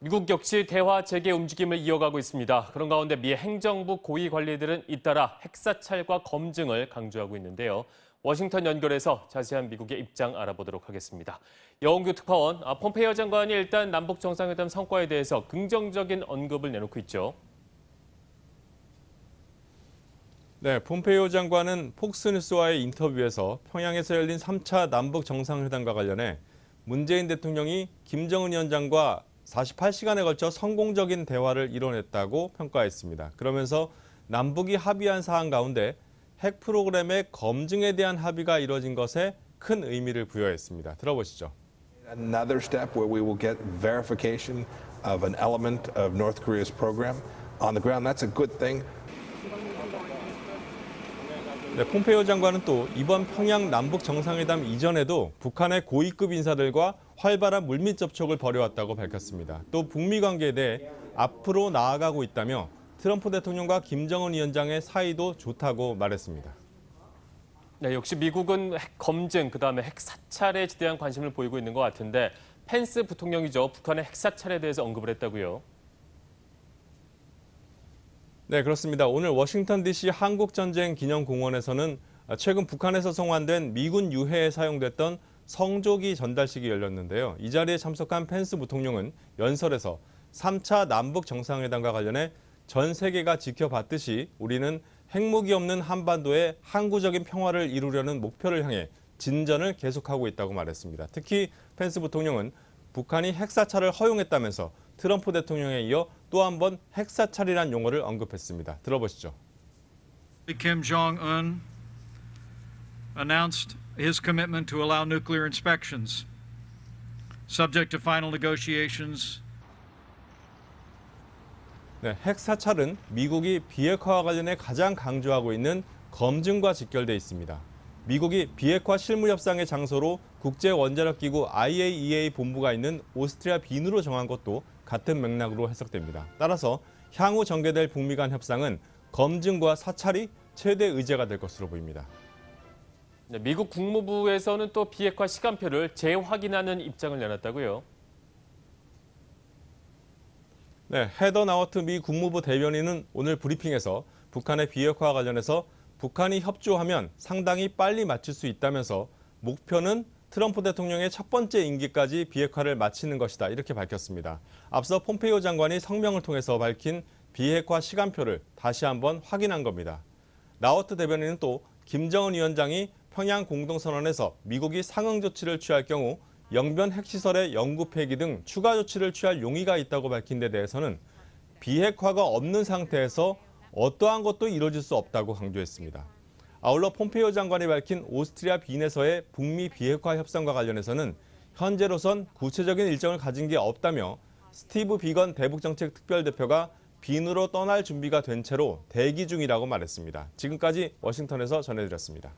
미국 역시 대화 재개 움직임을 이어가고 있습니다. 그런 가운데 미 행정부 고위 관리들은 잇따라 핵사찰과 검증을 강조하고 있는데요. 워싱턴 연결해서 자세한 미국의 입장 알아보도록 하겠습니다. 여홍규 특파원, 폼페이오 장관이 일단 남북 정상회담 성과에 대해서 긍정적인 언급을 내놓고 있죠. 네, 폼페이오 장관은 폭스뉴스와의 인터뷰에서 평양에서 열린 3차 남북 정상회담과 관련해 문재인 대통령이 김정은 위원장과 48시간에 걸쳐 성공적인 대화를 이뤄냈다고 평가했습니다. 그러면서 남북이 합의한 사안 가운데 핵 프로그램의 검증에 대한 합의가 이뤄진 것에 큰 의미를 부여했습니다. 들어보시죠. Another step where we will get verification of an element of North Korea's program on the ground. That's a good thing. 네, 폼페이오 장관은 또 이번 평양 남북 정상회담 이전에도 북한의 고위급 인사들과 활발한 물밑 접촉을 벌여왔다고 밝혔습니다. 또 북미 관계에 대해 앞으로 나아가고 있다며 트럼프 대통령과 김정은 위원장의 사이도 좋다고 말했습니다. 네, 역시 미국은 핵 검증, 그다음에 핵 사찰에 지대한 관심을 보이고 있는 것 같은데 펜스 부통령이죠. 북한의 핵 사찰에 대해서 언급을 했다고요. 네, 그렇습니다. 오늘 워싱턴 DC 한국전쟁기념공원에서는 최근 북한에서 송환된 미군 유해에 사용됐던 성조기 전달식이 열렸는데요. 이 자리에 참석한 펜스 부통령은 연설에서 3차 남북 정상회담과 관련해 전 세계가 지켜봤듯이 우리는 핵무기 없는 한반도의 항구적인 평화를 이루려는 목표를 향해 진전을 계속하고 있다고 말했습니다. 특히 펜스 부통령은 북한이 핵사찰을 허용했다면서 트럼프 대통령에 이어 또 한 번 핵사찰이란 용어를 언급했습니다. 들어보시죠. Kim Jong-un announced his commitment to allow nuclear inspections, subject to final negotiations. 네, 핵사찰은 미국이 비핵화와 관련해 가장 강조하고 있는 검증과 직결돼 있습니다. 미국이 비핵화 실무협상의 장소로 국제원자력기구 IAEA 본부가 있는 오스트리아 빈으로 정한 것도 같은 맥락으로 해석됩니다. 따라서 향후 전개될 북미 간 협상은 검증과 사찰이 최대 의제가 될 것으로 보입니다. 네, 미국 국무부에서는 또 비핵화 시간표를 재확인하는 입장을 내놨다고요. 네, 헤더 나워트 미 국무부 대변인은 오늘 브리핑에서 북한의 비핵화와 관련해서 북한이 협조하면 상당히 빨리 마칠 수 있다면서 목표는 트럼프 대통령의 첫 번째 임기까지 비핵화를 마치는 것이다 이렇게 밝혔습니다. 앞서 폼페이오 장관이 성명을 통해서 밝힌 비핵화 시간표를 다시 한번 확인한 겁니다. 나워트 대변인은 또 김정은 위원장이 평양 공동선언에서 미국이 상응 조치를 취할 경우 영변 핵시설의 영구 폐기 등 추가 조치를 취할 용의가 있다고 밝힌 데 대해서는 비핵화가 없는 상태에서 어떠한 것도 이뤄질 수 없다고 강조했습니다. 아울러 폼페이오 장관이 밝힌 오스트리아 빈에서의 북미 비핵화 협상과 관련해서는 현재로선 구체적인 일정을 가진 게 없다며 스티브 비건 대북정책 특별대표가 빈으로 떠날 준비가 된 채로 대기 중이라고 말했습니다. 지금까지 워싱턴에서 전해드렸습니다.